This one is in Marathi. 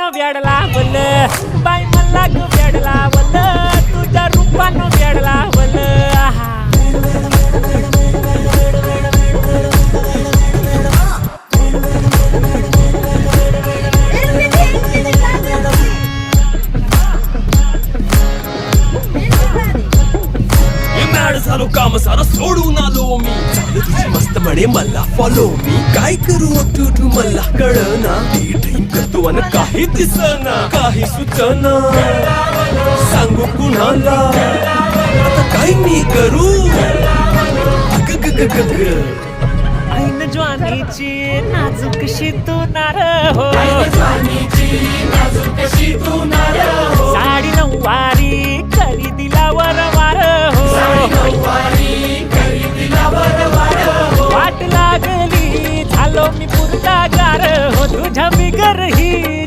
रूपानं वेडला वल बाई मला ग वेडला वल तुझ्या रूपानं वेडला वल झालो काम सारा सोडून आलो मी झालं तुझी मस्त म्हणे मला फॉलो मी काय करू तू मला कळना ड्रीम करतो आणि काही दिसना काही सुचना सांगू कुणाला आता काय मी करू ऐन ज्वानीची नाजूकशी तू नार हो साडी नऊवारी करी दिला वरवार हो वाट लागली झालो मी पुरता गार हो तुझ्या बिगर ही